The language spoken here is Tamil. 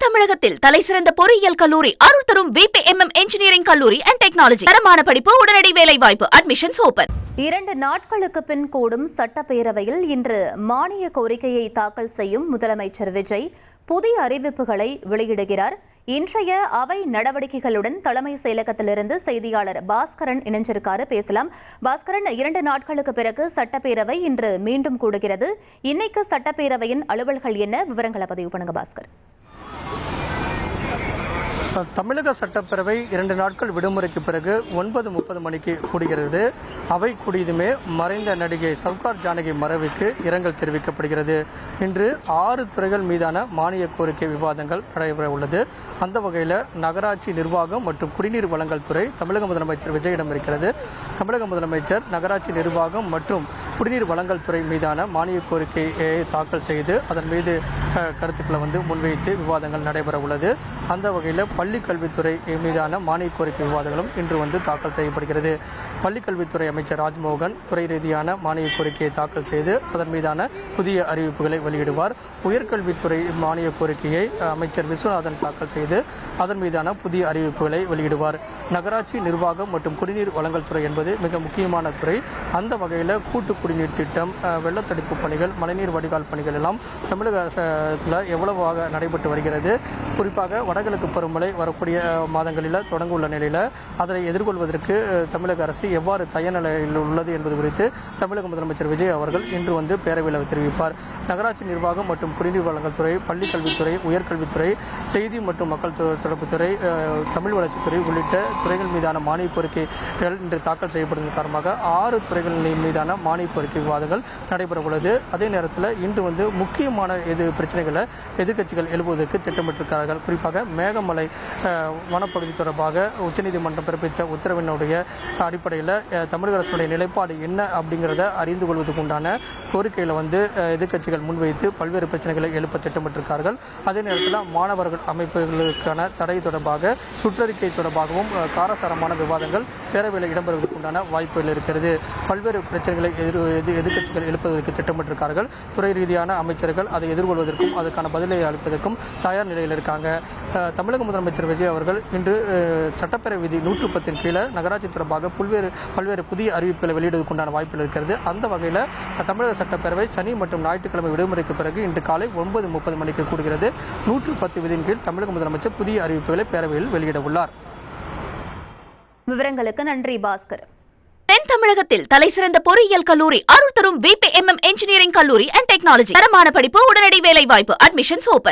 தமிழகத்தில் தலைசிறந்த பொறியியல் கல்லூரி அருள் தரும் VPMM இன்ஜினியரிங் கல்லூரி அண்ட் டெக்னாலஜி. தரமான படிப்பு, உடனடி வேலை வாய்ப்பு. Admissions open. 2 நாட்களுக்கு பின் கூடும் சட்டப்பேரவையில் இன்று மானிய கோரிக்கையை தாக்கல் செய்யும் முதலமைச்சர் விஜய் புதிய அறிவிப்புகளை வெளியிடுகிறார். இன்றைய அவை நடவடிக்கைகளுடன் தலைமை செயலகத்திலிருந்து செய்தியாளர் பாஸ்கரன் இணைஞ்சிருக்காரு. பேசலாம் பாஸ்கரன். 2 நாட்களுக்கு பிறகு சட்டப்பேரவை இன்று மீண்டும் கூடுகிறது. இன்னைக்கு சட்டப்பேரவையின் அலுவல்கள் என்ன, விவரங்களை பதிவு பண்ணுங்க பாஸ்கர். தமிழக சட்டப்பேரவை 2 நாட்கள் விடுமுறைக்கு பிறகு 9:30 மணிக்கு கூடுகிறது. அவை கூடியதுமே மறைந்த நடிகை சவுகார் ஜானகி மறைவுக்கு இரங்கல் தெரிவிக்கப்படுகிறது. இன்று 6 துறைகள் மீதான மானிய கோரிக்கை விவாதங்கள் நடைபெற உள்ளது. அந்த வகையில் நகராட்சி நிர்வாகம் மற்றும் குடிநீர் வழங்கல் துறை தமிழக முதலமைச்சர் விஜயிடம் இருக்கிறது. தமிழக முதலமைச்சர் நகராட்சி நிர்வாகம் மற்றும் குடிநீர் வழங்கல் துறை மீதான மானிய கோரிக்கையை தாக்கல் செய்து அதன் மீது கருத்துக்களை முன்வைத்து விவாதங்கள் நடைபெற உள்ளது. அந்த வகையில் பள்ளிக் கல்வித்துறை மீதான மானிய கோரிக்கை விவாதங்களும் இன்று தாக்கல் செய்யப்படுகிறது. பள்ளிக் கல்வித்துறை அமைச்சர் ராஜ்மோகன் துறை ரீதியான மானிய கோரிக்கையை தாக்கல் செய்து அதன் மீதான புதிய அறிவிப்புகளை வெளியிடுவார். உயர்கல்வித்துறை மானிய கோரிக்கையை அமைச்சர் விஸ்வநாதன் தாக்கல் செய்து அதன் மீதான புதிய அறிவிப்புகளை வெளியிடுவார். நகராட்சி நிர்வாகம் மற்றும் குடிநீர் வழங்கல் துறை என்பது மிக முக்கியமான துறை. அந்த வகையில் கூட்டு குடிநீர் திட்டம், வெள்ளத்தடுப்பு பணிகள், மழைநீர் வடிகால் பணிகள் எல்லாம் தமிழகத்தில் எவ்வளவாக நடைபெற்று வருகிறது. குறிப்பாக வடகிழக்கு பருவமழை வரக்கூடிய மாதங்களில் தொடங்க உள்ள நிலையில் அதனை எதிர்கொள்வதற்கு தமிழக அரசு எவ்வாறு தயார் நிலையில் உள்ளது என்பது குறித்து தமிழக முதலமைச்சர் விஜய் அவர்கள் இன்று பேரவையில் தெரிவிப்பார். நகராட்சி நிர்வாகம் மற்றும் குடிநீர் வழங்கல் துறை, பள்ளிக் கல்வித்துறை, உயர்கல்வித்துறை, செய்தி மற்றும் மக்கள் தொடர்புத்துறை, தமிழ் வளர்ச்சித்துறை உள்ளிட்ட துறைகள் மீதான மானிய கோரிக்கைகள் இன்று தாக்கல் செய்யப்படும் காரணமாக 6 துறைகள் மீதான மானிய கோரிக்கை விவாதங்கள் நடைபெற உள்ளது. அதே நேரத்தில் இன்று முக்கியமான பிரச்சனைகளை எதிர்க்கட்சிகள் எழுப்புவதற்கு திட்டமிட்டிருக்கிறார்கள். குறிப்பாக மேகமலை வனப்பகுதி தொடர்பாக உச்சநீதிமன்றம் பிறப்பித்த உத்தரவினுடைய அடிப்படையில் தமிழக அரசுடைய நிலைப்பாடு என்ன அப்படிங்கிறத அறிந்து கொள்வதற்கு உண்டான கோரிக்கையில் எதிர்க்கட்சிகள் முன்வைத்து பல்வேறு பிரச்சனைகளை எழுப்ப திட்டமிட்டிருக்கிறார்கள். அதே நேரத்தில் மாணவர்கள் அமைப்புகளுக்கான தடை தொடர்பாக சுற்றறிக்கை தொடர்பாகவும் காரசாரமான விவாதங்கள் பேரவையில் இடம்பெறுவதற்கு உண்டான வாய்ப்புகள் இருக்கிறது. பல்வேறு பிரச்சனைகளை எதிர்க்கட்சிகள் எழுப்புவதற்கு திட்டமிட்டிருக்கிறார்கள். துறை ரீதியான அமைச்சர்கள் அதை எதிர்கொள்வதற்கும் அதற்கான பதிலை அளிப்பதற்கும் தயார் நிலையில் இருக்காங்க. தமிழக முதலமைச்சர் விஜய் அவர்கள் இன்று சட்டப்பேரவை விதி 110 கீழே நகராட்சி தொடர்பாக பல்வேறு புதிய அறிவிப்புகளை வெளியிடுவதற்குண்டான வாய்ப்புகள் இருக்கிறது. அந்த வகையில் தமிழக சட்டப்பேரவை சனி மற்றும் ஞாயிற்றுக்கிழமை விடுமுறைக்கு பிறகு இன்று காலை 9:30 மணிக்கு கூடுகிறது. 110 விதியின் கீழ் தமிழக முதலமைச்சர் புதிய அறிவிப்புகளை பேரவையில் வெளியிட உள்ளார். விவரங்களுக்கு நன்றி பாஸ்கர். தென் தமிழகத்தில் தலைசிறந்த பொறியியல் கல்லூரி அருள் தரும் VPMM இன்ஜினியரிங் கல்லூரி அண்ட் டெக்னாலஜி. தரமான படிப்பு, உடனடி வேலை வாய்ப்பு. Admissions open.